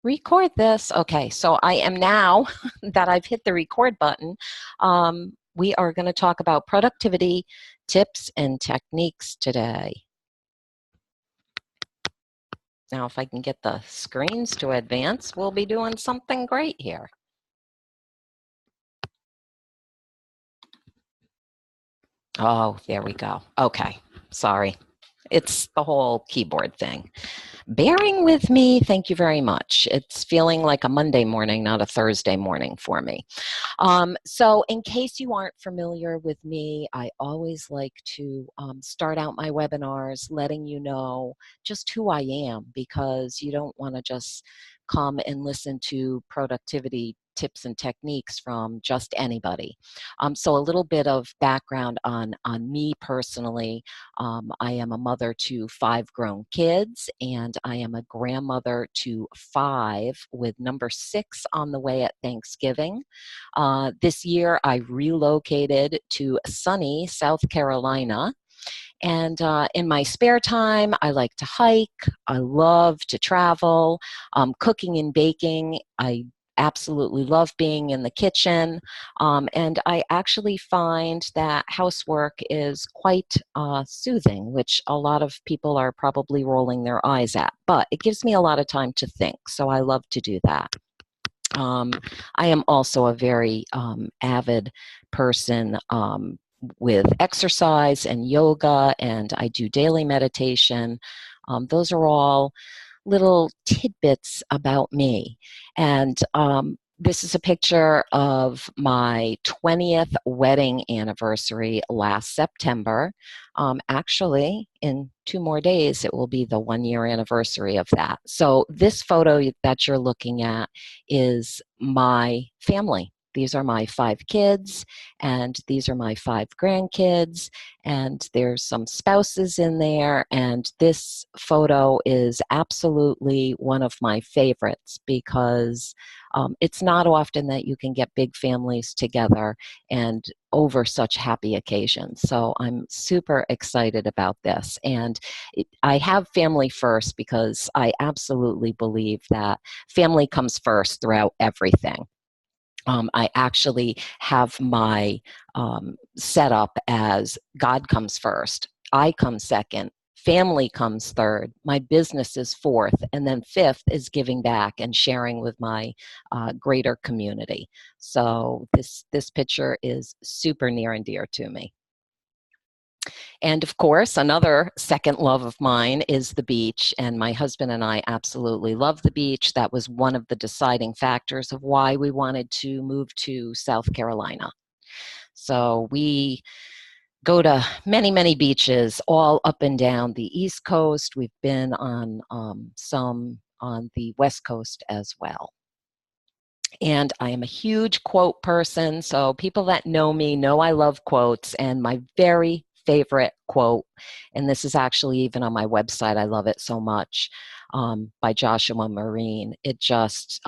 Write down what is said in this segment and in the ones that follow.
Record this. Okay, so I am now that I've hit the record button, we are going to talk about productivity tips and techniques today. Now, if I can get the screens to advance, we'll be doing something great here. Oh, there we go. Okay, sorry. It's the whole keyboard thing. Bearing with me, thank you very much. It's feeling like a Monday morning, not a Thursday morning for me. So in case you aren't familiar with me, I always like to start out my webinars letting you know just who I am, because you don't want to just come and listen to productivity tips and techniques from just anybody. So a little bit of background on me personally. I am a mother to 5 grown kids, and I am a grandmother to 5, with number 6 on the way at Thanksgiving. This year, I relocated to sunny South Carolina. And in my spare time, I like to hike. I love to travel. Cooking and baking, I absolutely love being in the kitchen. And I actually find that housework is quite soothing, which a lot of people are probably rolling their eyes at. But it gives me a lot of time to think, so I love to do that. I am also a very avid person with exercise and yoga, and I do daily meditation. Those are all little tidbits about me. And this is a picture of my 20th wedding anniversary last September. Actually, in 2 more days, it will be the 1-year anniversary of that. So this photo that you're looking at is my family. These are my 5 kids, and these are my 5 grandkids, and there's some spouses in there, and this photo is absolutely one of my favorites because it's not often that you can get big families together and over such happy occasions. So I'm super excited about this. And I have family first because I absolutely believe that family comes first throughout everything. I actually have my setup as God comes first, I come second, family comes third, my business is fourth, and then fifth is giving back and sharing with my greater community. So this picture is super near and dear to me. And of course, another second love of mine is the beach, and my husband and I absolutely love the beach. That was one of the deciding factors of why we wanted to move to South Carolina. So we go to many, many beaches all up and down the East Coast. We've been on some on the West Coast as well. And I am a huge quote person, so people that know me know I love quotes, and my very favorite quote, and this is actually even on my website, I love it so much, by Joshua Marine. It just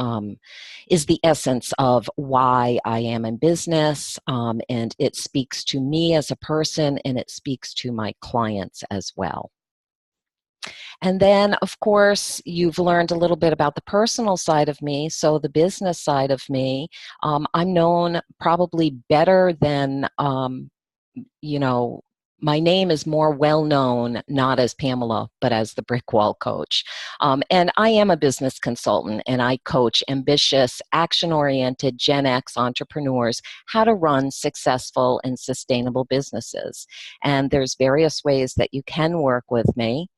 is the essence of why I am in business, and it speaks to me as a person, and it speaks to my clients as well. And then, of course, you've learned a little bit about the personal side of me. So the business side of me, I'm known probably better than, you know, my name is more well known, not as Pamela, but as the Brick Wall Coach. And I am a business consultant, and I coach ambitious, action-oriented Gen X entrepreneurs how to run successful and sustainable businesses. And there's various ways that you can work with me.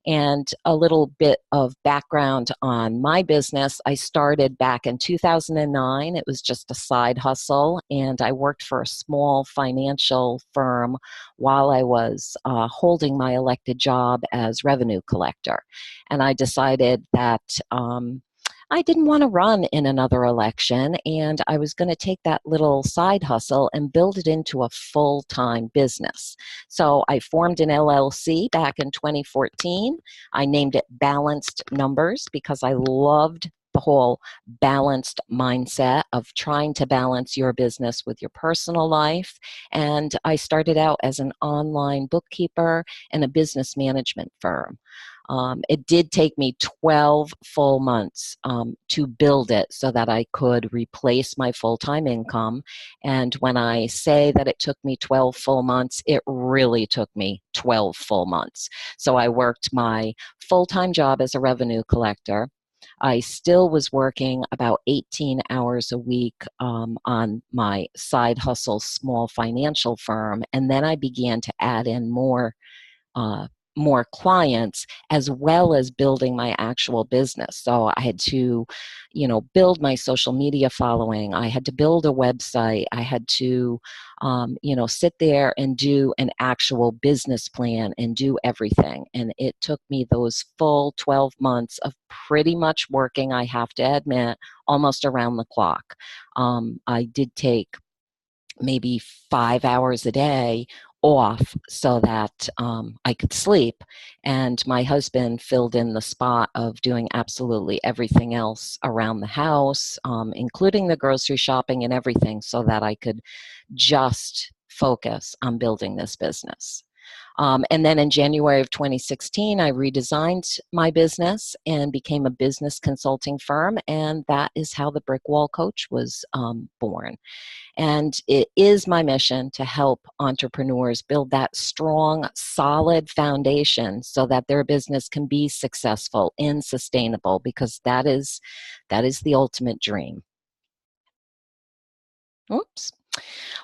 And a little bit of background on my business. I started back in 2009. It was just a side hustle, and I worked for a small financial firm while I was holding my elected job as revenue collector. And I decided that I didn't want to run in another election, and I was going to take that little side hustle and build it into a full-time business. So I formed an LLC back in 2014. I named it Balanced Numbers because I loved the whole balanced mindset of trying to balance your business with your personal life. And I started out as an online bookkeeper and a business management firm. It did take me 12 full months to build it so that I could replace my full-time income. And when I say that it took me 12 full months, it really took me 12 full months. So I worked my full-time job as a revenue collector. I still was working about 18 hours a week on my side hustle, small financial firm. And then I began to add in uh, more clients, as well as building my actual business. So I had to, build my social media following. I had to build a website. I had to, sit there and do an actual business plan and do everything. And it took me those full 12 months of pretty much working, I have to admit, almost around the clock. I did take maybe 5 hours a day off so that I could sleep. And my husband filled in the spot of doing absolutely everything else around the house, including the grocery shopping and everything, so that I could just focus on building this business. And then in January of 2016, I redesigned my business and became a business consulting firm. And that is how the Brick Wall Coach was born. And it is my mission to help entrepreneurs build that strong, solid foundation so that their business can be successful and sustainable, because that is the ultimate dream. Oops.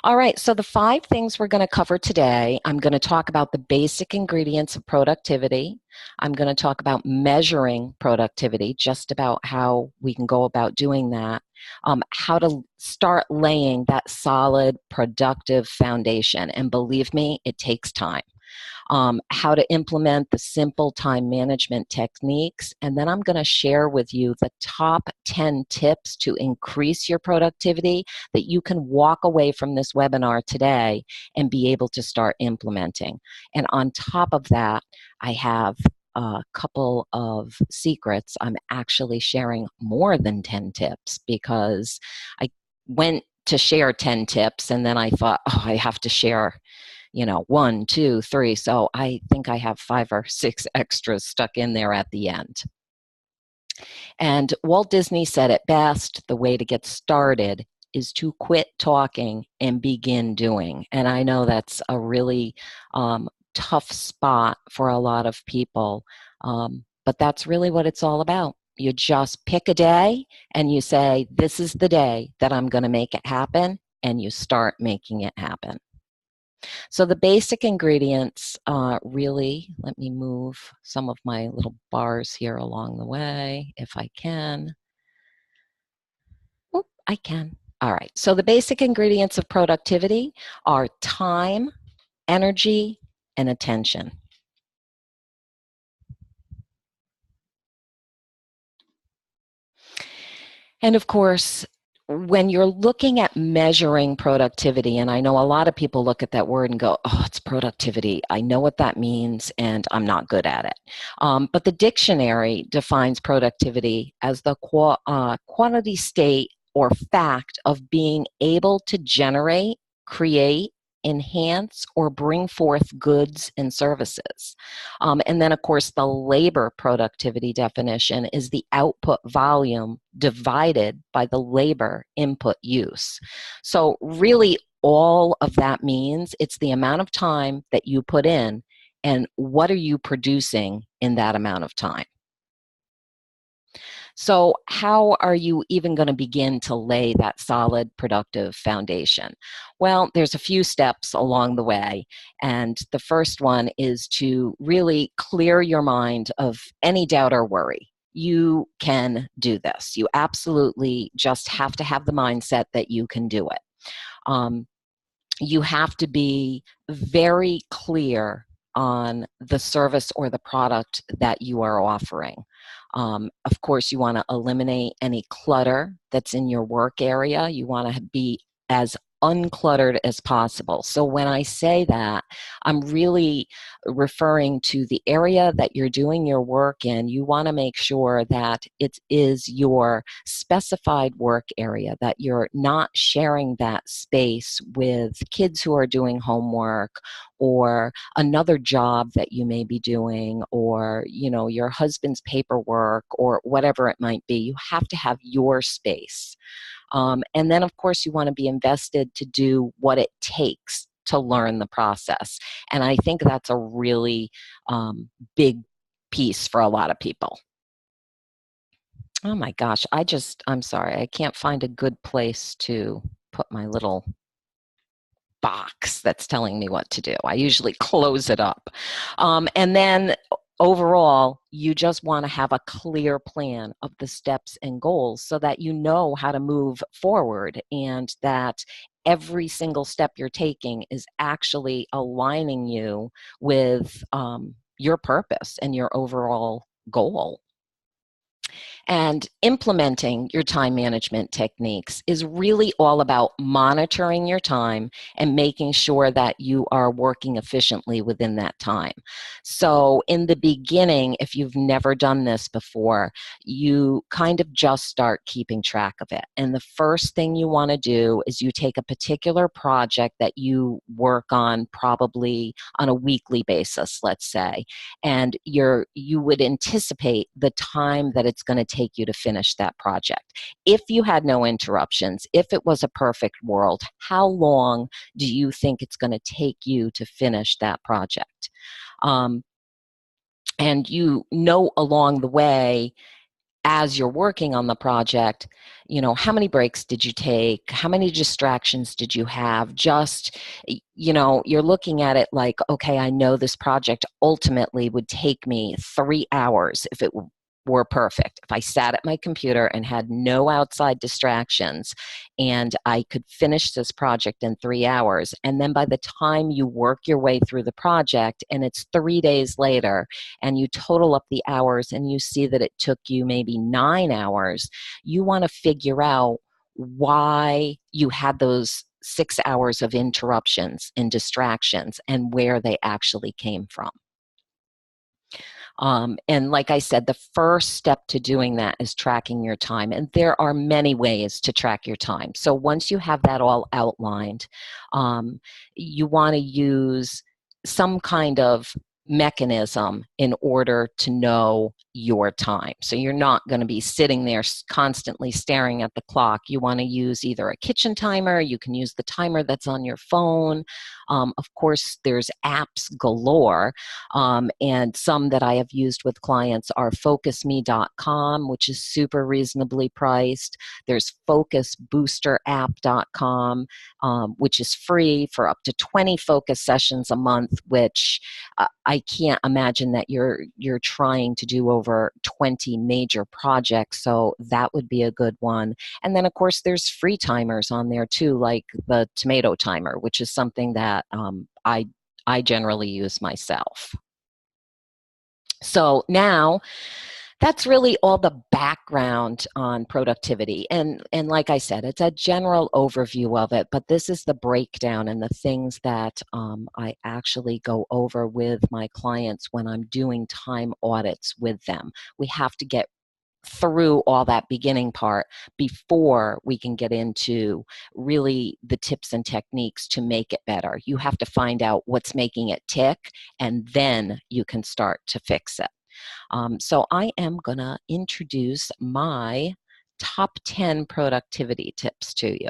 All right, so the 5 things we're going to cover today, I'm going to talk about the basic ingredients of productivity. I'm going to talk about measuring productivity, just about how we can go about doing that, how to start laying that solid, productive foundation. And believe me, it takes time. How to implement the simple time management techniques. And then I'm going to share with you the top 10 tips to increase your productivity that you can walk away from this webinar today and be able to start implementing. And on top of that, I have a couple of secrets. I'm actually sharing more than 10 tips, because I went to share 10 tips and then I thought, oh, I have to share 1, 2, 3. So I think I have 5 or 6 extras stuck in there at the end. And Walt Disney said it best: the way to get started is to quit talking and begin doing. And I know that's a really tough spot for a lot of people, but that's really what it's all about. You just pick a day and you say, this is the day that I'm going to make it happen, and you start making it happen. So the basic ingredients, really, let me move some of my little bars here along the way, if I can. Oop, I can. All right, so the basic ingredients of productivity are time, energy, and attention. And of course, when you're looking at measuring productivity, and I know a lot of people look at that word and go, oh, it's productivity. I know what that means, and I'm not good at it. But the dictionary defines productivity as the quantity, state, or fact of being able to generate, create, enhance, or bring forth goods and services. And then, of course, the labor productivity definition is the output volume divided by the labor input use. So really, all of that means it's the amount of time that you put in and what are you producing in that amount of time. So how are you even going to begin to lay that solid, productive foundation? Well, there's a few steps along the way. And the first one is to really clear your mind of any doubt or worry. You can do this. You absolutely just have to have the mindset that you can do it. You have to be very clear on the service or the product that you are offering. Of course, you want to eliminate any clutter that's in your work area. You want to be as uncluttered as possible. So when I say that, I'm really referring to the area that you're doing your work in. You want to make sure that it is your specified work area, that you're not sharing that space with kids who are doing homework or another job that you may be doing, or your husband's paperwork or whatever it might be. You have to have your space. And then, of course, you want to be invested to do what it takes to learn the process. And I think that's a really big piece for a lot of people. Oh my gosh, I'm sorry, I can't find a good place to put my little box that's telling me what to do. I usually close it up. And then overall, you just want to have a clear plan of the steps and goals so that you know how to move forward, and that every single step you're taking is actually aligning you with your purpose and your overall goal. And implementing your time management techniques is really all about monitoring your time and making sure that you are working efficiently within that time. So in the beginning, if you've never done this before, you kind of just start keeping track of it. And the first thing you want to do is you take a particular project that you work on probably on a weekly basis, let's say, and you would anticipate the time that it's going to take you to finish that project. If you had no interruptions, if it was a perfect world, how long do you think it's going to take you to finish that project? And along the way, as you're working on the project, how many breaks did you take? How many distractions did you have? Just, you're looking at it like, okay, I know this project ultimately would take me 3 hours if it were perfect. If I sat at my computer and had no outside distractions, and I could finish this project in 3 hours. And then by the time you work your way through the project and it's 3 days later, and you total up the hours and you see that it took you maybe 9 hours, you want to figure out why you had those 6 hours of interruptions and distractions and where they actually came from. And like I said, the first step to doing that is tracking your time. And there are many ways to track your time. So once you have that all outlined, you want to use some kind of mechanism in order to know your time. So you're not going to be sitting there constantly staring at the clock. You want to use either a kitchen timer, you can use the timer that's on your phone. Of course, there's apps galore, and some that I have used with clients are focusme.com, which is super reasonably priced. There's focusboosterapp.com, which is free for up to 20 focus sessions a month, which I can't imagine that you're trying to do over 20 major projects, so that would be a good one. And then, of course, there's free timers on there too, like the tomato timer, which is something that I generally use myself. So now that's really all the background on productivity. And like I said, it's a general overview of it, but this is the breakdown and the things that I actually go over with my clients when I'm doing time audits with them. We have to get through all that beginning part before we can get into really the tips and techniques to make it better. You have to find out what's making it tick, and then you can start to fix it. So I am going to introduce my top 10 productivity tips to you.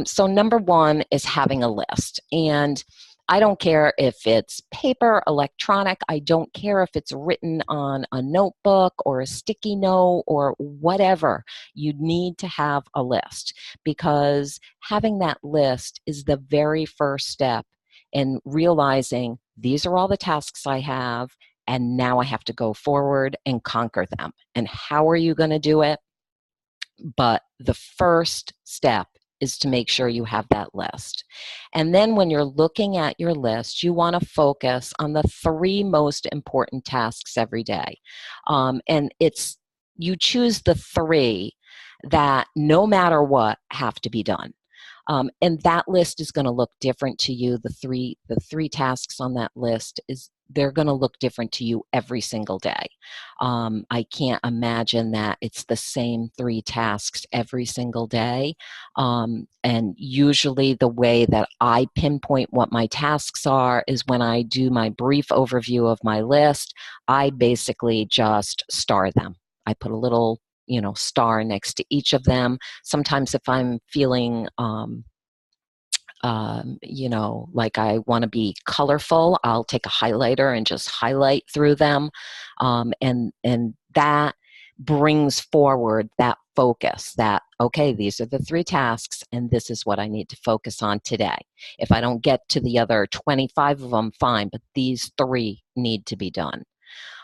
So number one is having a list. And I don't care if it's paper, electronic, I don't care if it's written on a notebook or a sticky note or whatever. You need to have a list, because having that list is the very first step in realizing these are all the tasks I have, and now I have to go forward and conquer them. And how are you going to do it? But the first step is to make sure you have that list. And then when you're looking at your list, you want to focus on the 3 most important tasks every day. And you choose the 3 that no matter what have to be done. And that list is going to look different to you. The three tasks on that list they're going to look different to you every single day. I can't imagine that it's the same three tasks every single day. And usually the way that I pinpoint what my tasks are is when I do my brief overview of my list, I basically just star them. I put a little, star next to each of them. Sometimes if I'm feeling like I want to be colorful, I'll take a highlighter and just highlight through them. And that brings forward that focus that, okay, these are the three tasks and this is what I need to focus on today. If I don't get to the other 25 of them, fine, but these three need to be done.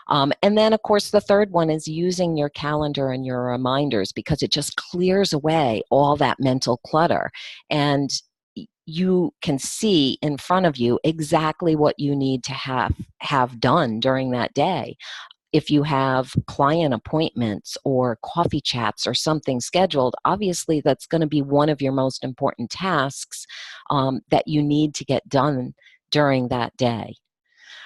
And then, of course, the third one is using your calendar and your reminders, because it just clears away all that mental clutter. And you can see in front of you exactly what you need to have done during that day. If you have client appointments or coffee chats or something scheduled, obviously that's going to be one of your most important tasks that you need to get done during that day.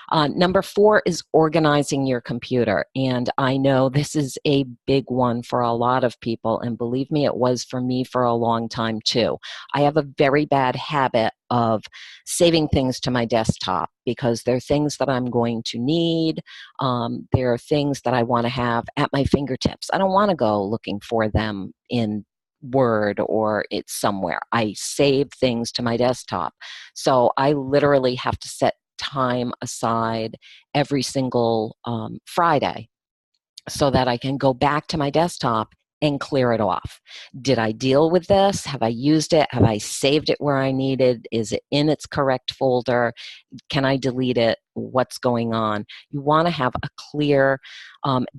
Number 4 is organizing your computer. And I know this is a big one for a lot of people. And believe me, it was for me for a long time too. I have a very bad habit of saving things to my desktop because they're things that I'm going to need. There are things that I want to have at my fingertips. I don't want to go looking for them in Word or it's somewhere. I save things to my desktop. So I literally have to set time aside every single Friday so that I can go back to my desktop and clear it off. Did I deal with this? Have I used it? Have I saved it where I needed? Is it in its correct folder? Can I delete it? What's going on? You want to have a clear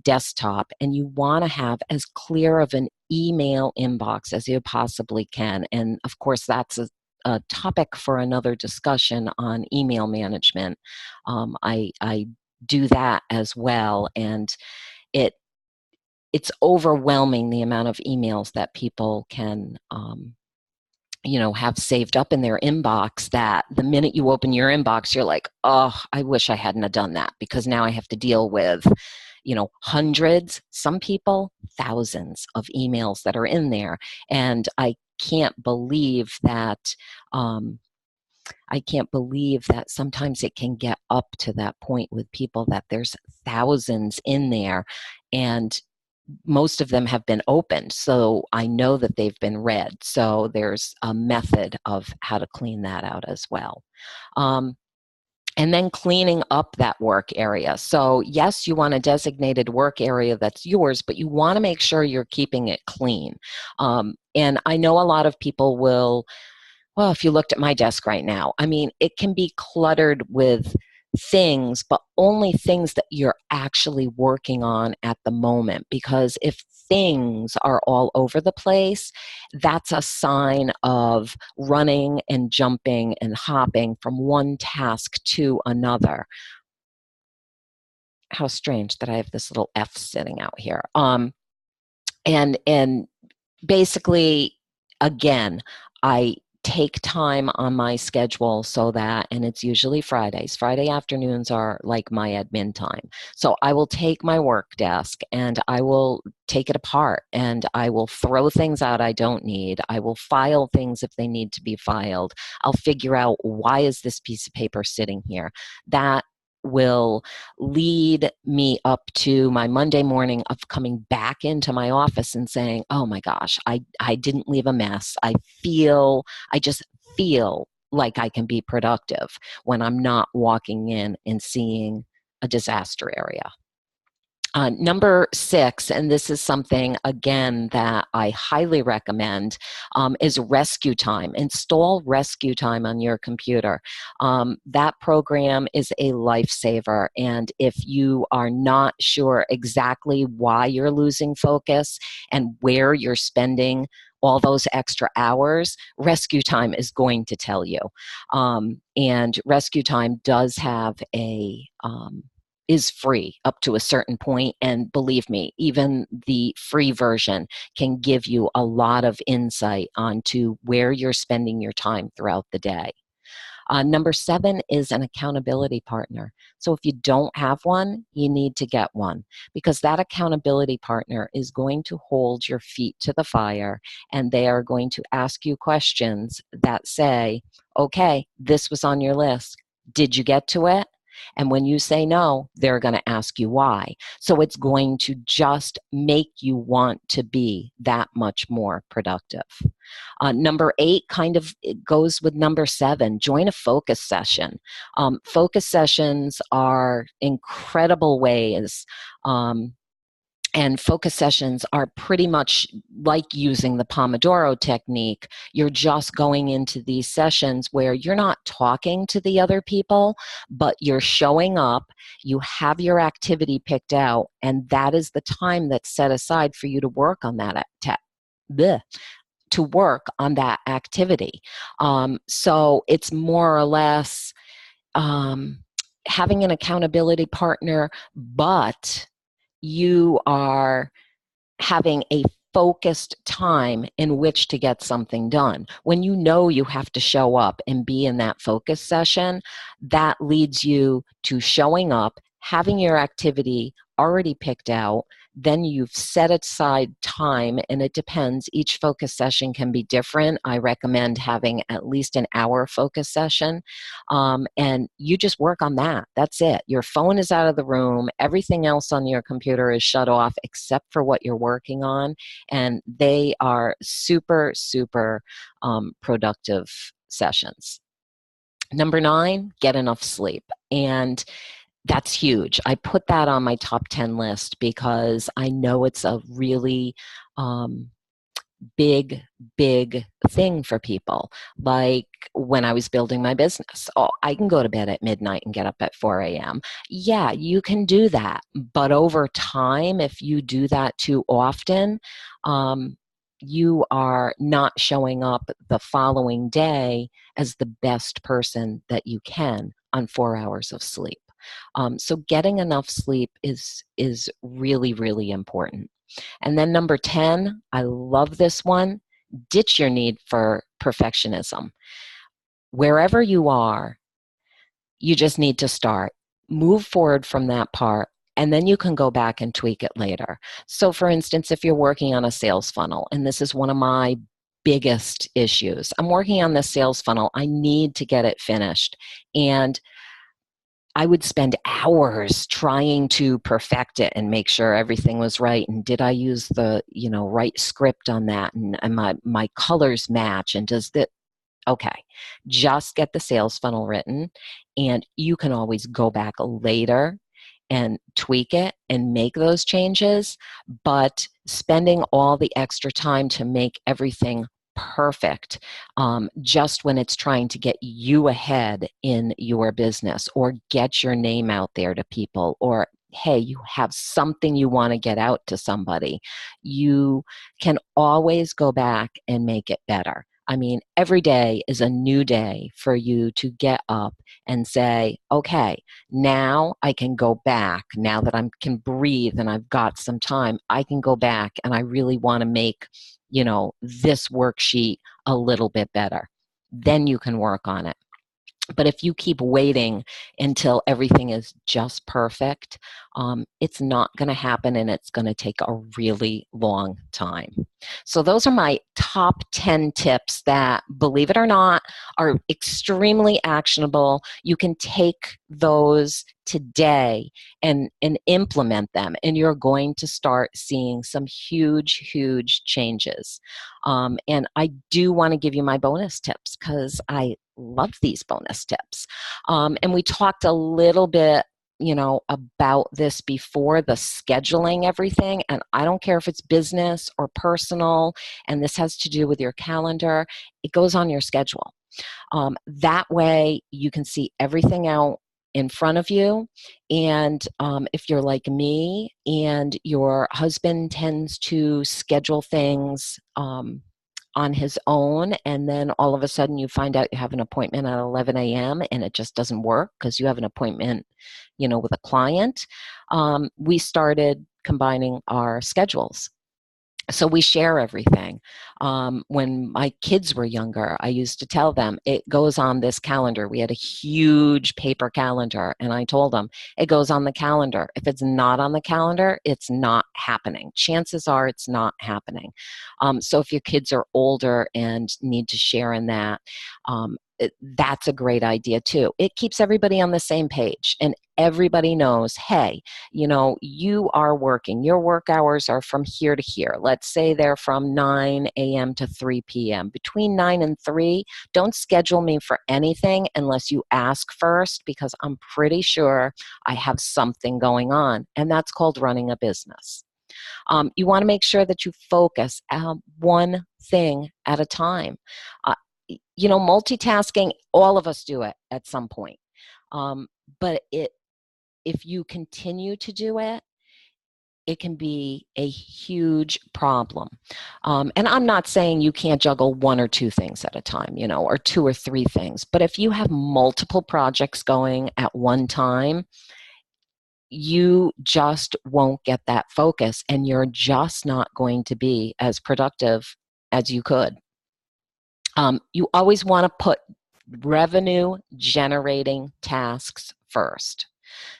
desktop, and you want to have as clear of an email inbox as you possibly can. And of course, that's a topic for another discussion on email management. I do that as well, and it's overwhelming the amount of emails that people can have saved up in their inbox, that the minute you open your inbox, you're like, oh, I wish I hadn't have done that, because now I have to deal with hundreds, some people thousands of emails that are in there. And I can't believe that sometimes it can get up to that point with people that there's thousands in there, and most of them have been opened, so I know that they've been read. So there's a method of how to clean that out as well. And then cleaning up that work area. So yes, you want a designated work area that's yours, but you want to make sure you're keeping it clean. And I know a lot of people will, well, if you looked at my desk right now, I mean, it can be cluttered with things, but only things that you're actually working on at the moment. Because if things are all over the place, that's a sign of running and jumping and hopping from one task to another. How strange that I have this little F sitting out here. And basically, again, I take time on my schedule so that, and it's usually Fridays. Friday afternoons are like my admin time. So I will take my work desk and I will take it apart and I will throw things out I don't need. I will file things if they need to be filed. I'll figure out, why is this piece of paper sitting here? That will lead me up to my Monday morning of coming back into my office and saying, oh my gosh, I didn't leave a mess. I just feel like I can be productive when I'm not walking in and seeing a disaster area. Number 6, and this is something, again, that I highly recommend, is Rescue Time. Install Rescue Time on your computer. That program is a lifesaver, and if you are not sure exactly why you're losing focus and where you're spending all those extra hours, Rescue Time is going to tell you. And Rescue Time does have is free up to a certain point, and believe me, even the free version can give you a lot of insight onto where you're spending your time throughout the day. Number 7 is an accountability partner. So if you don't have one, you need to get one, because that accountability partner is going to hold your feet to the fire, and they are going to ask you questions that say, okay, this was on your list. Did you get to it? And when you say no, they're going to ask you why. So it's going to just make you want to be that much more productive. Number 8 kind of it goes with number 7. Join a focus session. Focus sessions are incredible ways. And focus sessions are pretty much like using the Pomodoro technique. You're just going into these sessions where you're not talking to the other people, but you're showing up, you have your activity picked out, and that is the time that's set aside for you to work on that to work on that activity. So it's more or less having an accountability partner, but you are having a focused time in which to get something done. When you know you have to show up and be in that focus session, that leads you to showing up, having your activity already picked out, then you've set aside time, and it depends. Each focus session can be different. I recommend having at least an hour focus session, and you just work on that. That's it. Your phone is out of the room. Everything else on your computer is shut off except for what you're working on, and they are super, super productive sessions. Number 9, get enough sleep. And that's huge. I put that on my top 10 list because I know it's a really big, big thing for people. Like when I was building my business, I can go to bed at midnight and get up at 4 a.m. Yeah, you can do that. But over time, if you do that too often, you are not showing up the following day as the best person that you can on 4 hours of sleep. So getting enough sleep is really, really important. And then number 10, I love this one, ditch your need for perfectionism. Wherever you are, you just need to start. Move forward from that part, and then you can go back and tweak it later. So for instance, if you're working on a sales funnel, and this is one of my biggest issues, I'm working on this sales funnel, I need to get it finished. And I would spend hours trying to perfect it and make sure everything was right. And did I use the, right script on that? And my colors match? And does that, okay, just get the sales funnel written, and you can always go back later and tweak it and make those changes. But spending all the extra time to make everything perfect just when it's trying to get you ahead in your business or get your name out there to people, or hey, you have something you want to get out to somebody, you can always go back and make it better. I mean, every day is a new day for you to get up and say, okay, now I can go back. Now that I can breathe and I've got some time, I can go back and I really want to make, this worksheet a little bit better. Then you can work on it. But if you keep waiting until everything is just perfect, it's not going to happen, and it's going to take a really long time. So those are my top 10 tips that, believe it or not, are extremely actionable. You can take those today and implement them, and you're going to start seeing some huge, huge changes. And I do want to give you my bonus tips because I love these bonus tips. And we talked a little bit about this before, the scheduling everything. And I don't care if it's business or personal, and this has to do with your calendar, it goes on your schedule. That way you can see everything out in front of you. And if you're like me and your husband tends to schedule things on his own, and then all of a sudden you find out you have an appointment at 11 a.m. and it just doesn't work because you have an appointment, with a client, we started combining our schedules. So we share everything. When my kids were younger, I used to tell them it goes on this calendar. We had a huge paper calendar, and I told them it goes on the calendar. If it's not on the calendar, it's not happening. Chances are it's not happening. So if your kids are older and need to share in that, that's a great idea too. It keeps everybody on the same page, and everybody knows, hey, you are working. Your work hours are from here to here. Let's say they're from 9 a.m. to 3 p.m. Between 9 and 3, don't schedule me for anything unless you ask first, because I'm pretty sure I have something going on, and that's called running a business. You want to make sure that you focus one thing at a time. Multitasking, all of us do it at some point. But if you continue to do it, it can be a huge problem. And I'm not saying you can't juggle one or two things at a time, or two or three things. But if you have multiple projects going at one time, you just won't get that focus, and you're just not going to be as productive as you could. You always want to put revenue generating tasks first.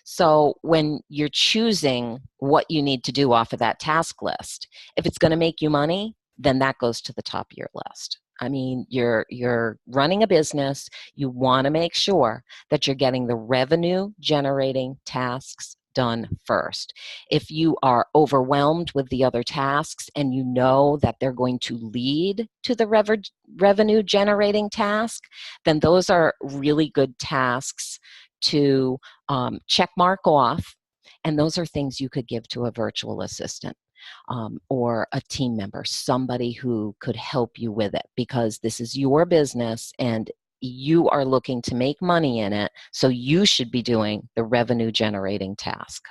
So when you're choosing what you need to do off of that task list, if it's going to make you money, then that goes to the top of your list. I mean, you're running a business. You want to make sure that you're getting the revenue generating tasks done first. If you are overwhelmed with the other tasks and you know that they're going to lead to the revenue generating task, then those are really good tasks to check mark off, and those are things you could give to a virtual assistant or a team member, somebody who could help you with it, because this is your business and you are looking to make money in it, so you should be doing the revenue generating task.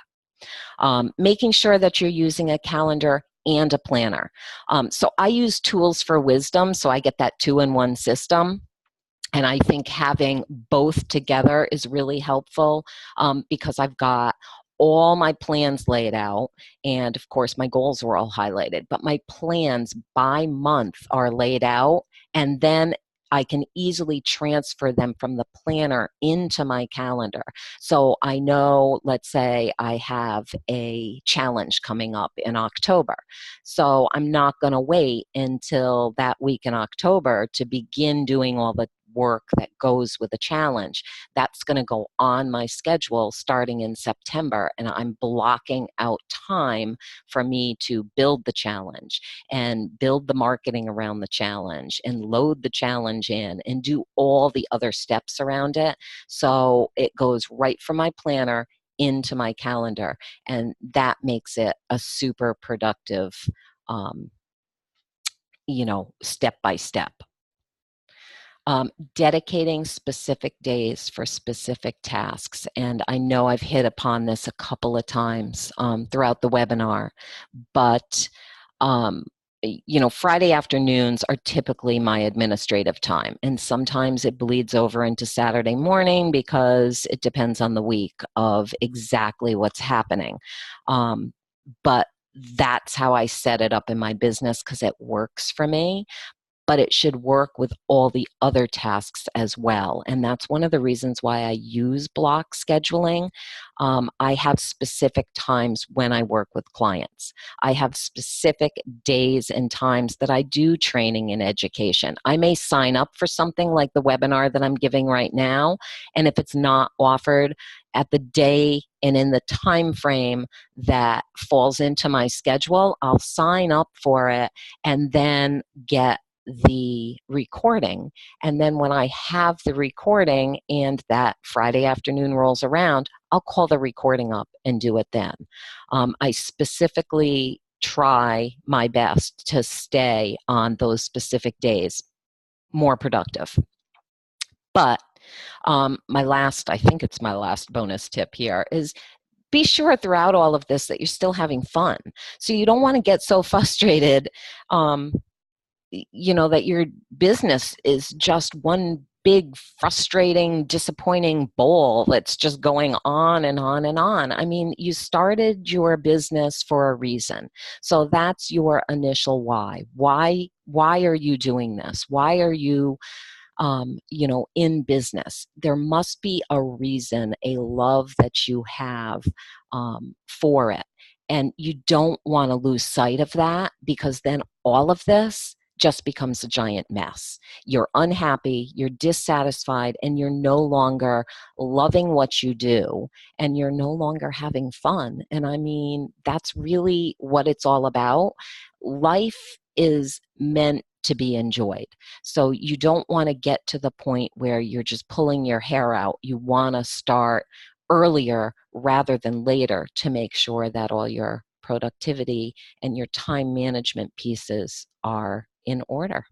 Making sure that you're using a calendar and a planner. So I use Tools for Wisdom, so I get that two-in-one system. And I think having both together is really helpful, because I've got all my plans laid out, and of course my goals were all highlighted, but my plans by month are laid out, and then I can easily transfer them from the planner into my calendar. So I know, let's say I have a challenge coming up in October. So I'm not going to wait until that week in October to begin doing all the work that goes with the challenge. That's going to go on my schedule starting in September, and I'm blocking out time for me to build the challenge and build the marketing around the challenge and load the challenge in and do all the other steps around it. So it goes right from my planner into my calendar, and that makes it a super productive, step by step. Dedicating specific days for specific tasks. And I know I've hit upon this a couple of times throughout the webinar, but Friday afternoons are typically my administrative time. And sometimes it bleeds over into Saturday morning because it depends on the week of exactly what's happening. But that's how I set it up in my business because it works for me. But it should work with all the other tasks as well. And that's one of the reasons why I use block scheduling. I have specific times when I work with clients. I have specific days and times that I do training and education. I may sign up for something like the webinar that I'm giving right now, and if it's not offered at the day and in the time frame that falls into my schedule, I'll sign up for it and then get the recording. And then when I have the recording and that Friday afternoon rolls around, I'll call the recording up and do it then. I specifically try my best to stay on those specific days more productive. But I think it's my last bonus tip here is be sure throughout all of this that you're still having fun. So you don't want to get so frustrated that your business is just one big frustrating, disappointing bowl that's just going on and on and on. I mean, you started your business for a reason. So that's your initial why. Why are you doing this? Why are you in business? There must be a reason, a love that you have for it. And you don't want to lose sight of that, because then all of this just becomes a giant mess. You're unhappy, you're dissatisfied, and you're no longer loving what you do, and you're no longer having fun. And I mean, that's really what it's all about. Life is meant to be enjoyed. So you don't want to get to the point where you're just pulling your hair out. You want to start earlier rather than later to make sure that all your productivity and your time management pieces are in order.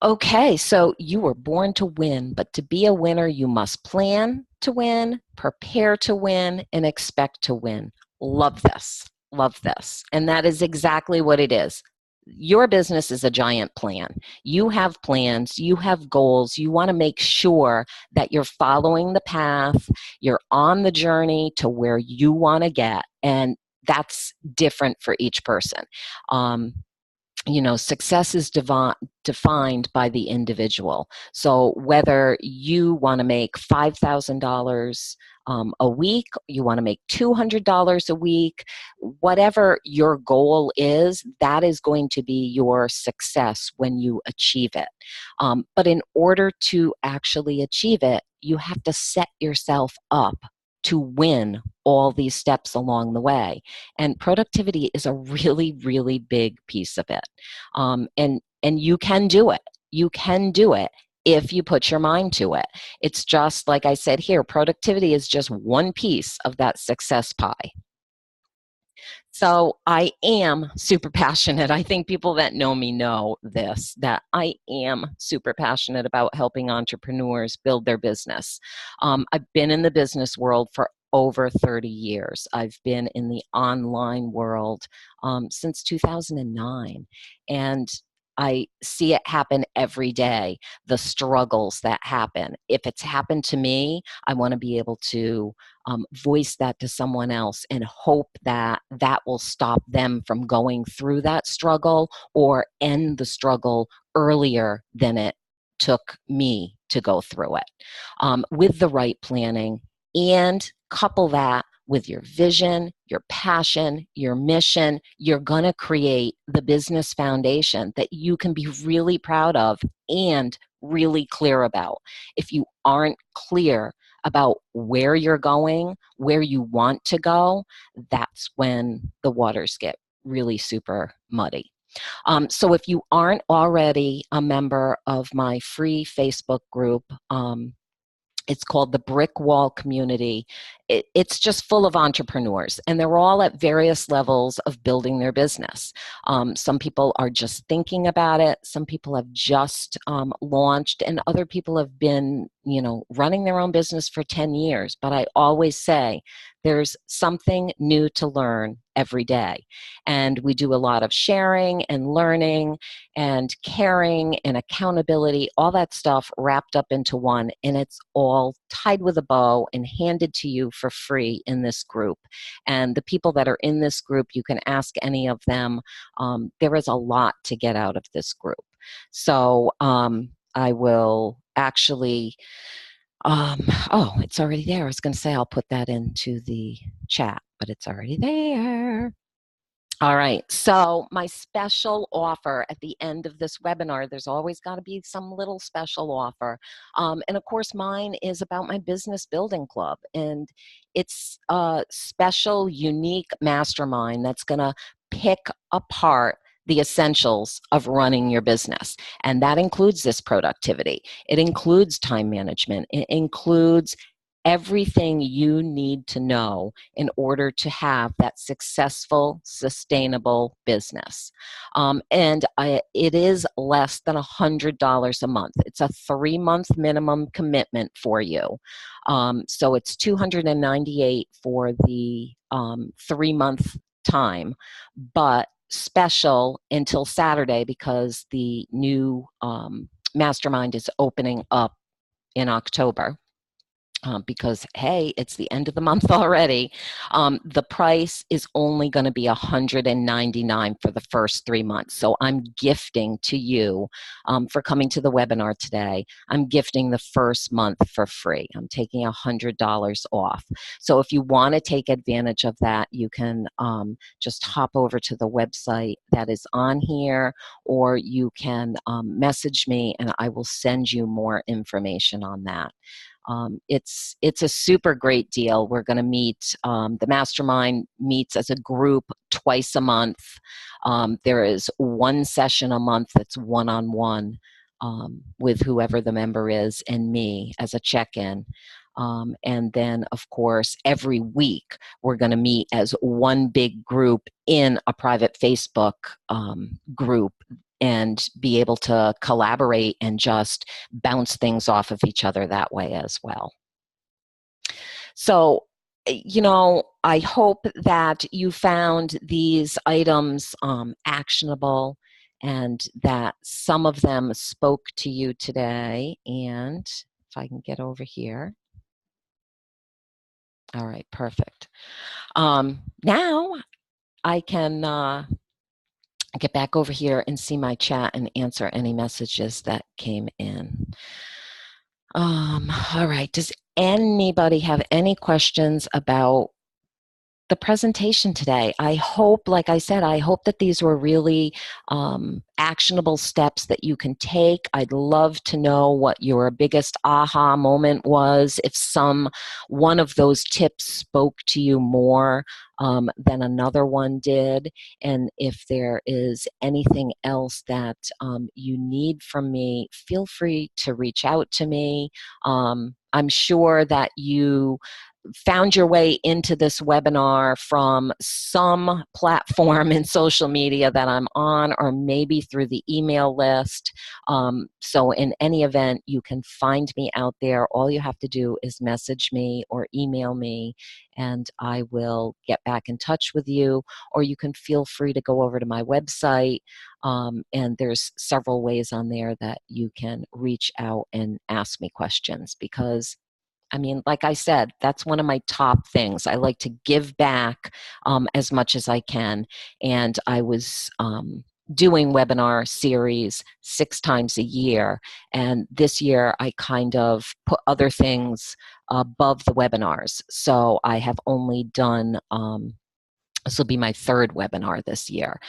Okay, so you were born to win, but to be a winner, you must plan to win, prepare to win, and expect to win. Love this. Love this. And that is exactly what it is. Your business is a giant plan. You have plans, you have goals, you want to make sure that you're following the path, you're on the journey to where you want to get, and that's different for each person. Success is defined by the individual. So whether you want to make $5,000 a week, you want to make $200 a week, whatever your goal is, that is going to be your success when you achieve it. But in order to actually achieve it, you have to set yourself up to win all these steps along the way. And productivity is a really, really big piece of it. And you can do it. You can do it if you put your mind to it. It's just like I said here, productivity is just one piece of that success pie. So I am super passionate. I think people that know me know this, that I am super passionate about helping entrepreneurs build their business. I've been in the business world for over 30 years. I've been in the online world since 2009. And I see it happen every day, the struggles that happen. If it's happened to me, I want to be able to voice that to someone else and hope that that will stop them from going through that struggle or end the struggle earlier than it took me to go through it. With the right planning, and couple that with your vision, your passion, your mission, you're going to create the business foundation that you can be really proud of and really clear about. If you aren't clear about where you're going, where you want to go, that's when the waters get really super muddy. So if you aren't already a member of my free Facebook group, it's called the Brick Wall Community. It's just full of entrepreneurs, and they're all at various levels of building their business. Some people are just thinking about it. Some people have just launched, and other people have been, running their own business for 10 years. But I always say there's something new to learn every day. And we do a lot of sharing and learning and caring and accountability, all that stuff wrapped up into one, and it's all tied with a bow and handed to you for free in this group. And the people that are in this group, you can ask any of them. There is a lot to get out of this group. So I will actually, it's already there. I was going to say I'll put that into the chat, but it's already there. All right, so my special offer at the end of this webinar, there's always got to be some little special offer. And of course, mine is about my business building club. And it's a special, unique mastermind that's going to pick apart the essentials of running your business. And that includes this productivity. It includes time management. It includes everything you need to know in order to have that successful, sustainable business. It is less than $100 a month. It's a 3-month minimum commitment for you. So it's $298 for the 3-month time, but special until Saturday because the new mastermind is opening up in October. Because, hey, it's the end of the month already. The price is only going to be $199 for the first 3 months. So I'm gifting to you for coming to the webinar today. I'm gifting the first month for free. I'm taking $100 off. So if you want to take advantage of that, you can just hop over to the website that is on here, or you can message me and I will send you more information on that. It's a super great deal. We're going to meet, the mastermind meets as a group twice a month. There is one session a month that's one-on-one with whoever the member is and me as a check-in. And then, of course, every week we're going to meet as one big group in a private Facebook group and be able to collaborate and just bounce things off of each other that way as well. So, you know, I hope that you found these items actionable and that some of them spoke to you today. And if I can get over here. All right, perfect. Now I can get back over here and see my chat and answer any messages that came in. All right, does anybody have any questions about the presentation today? I hope, like I said, I hope that these were really actionable steps that you can take. I'd love to know what your biggest aha moment was, if one of those tips spoke to you more than another one did, and if there is anything else that you need from me, feel free to reach out to me. I'm sure that you found your way into this webinar from some platform in social media that I'm on, or maybe through the email list. So in any event, you can find me out there. All you have to do is message me or email me, and I will get back in touch with you, or you can feel free to go over to my website, and there's several ways on there that you can reach out and ask me questions, because I mean, like I said, that's one of my top things. I like to give back as much as I can. And I was doing webinar series 6 times a year. And this year I kind of put other things above the webinars. So I have only done this will be my 3rd webinar this year.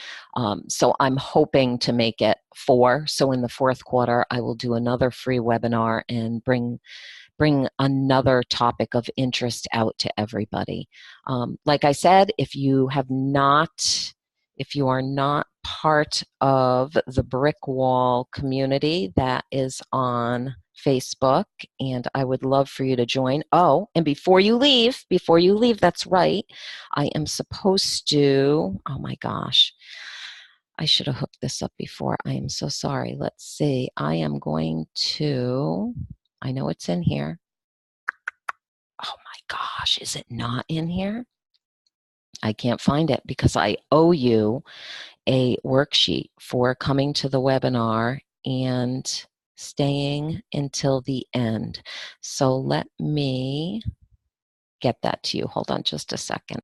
So I'm hoping to make it 4. So in the 4th quarter, I will do another free webinar and bring another topic of interest out to everybody. Like I said, if you are not part of the Brick Wall community that is on Facebook, and I would love for you to join. Oh, and before you leave, that's right, I am supposed to, oh my gosh, I should have hooked this up before. I am so sorry. Let's see. I am going to, I know it's in here. Oh my gosh, is it not in here? I can't find it because I owe you a worksheet for coming to the webinar and staying until the end. So let me get that to you. Hold on just a second.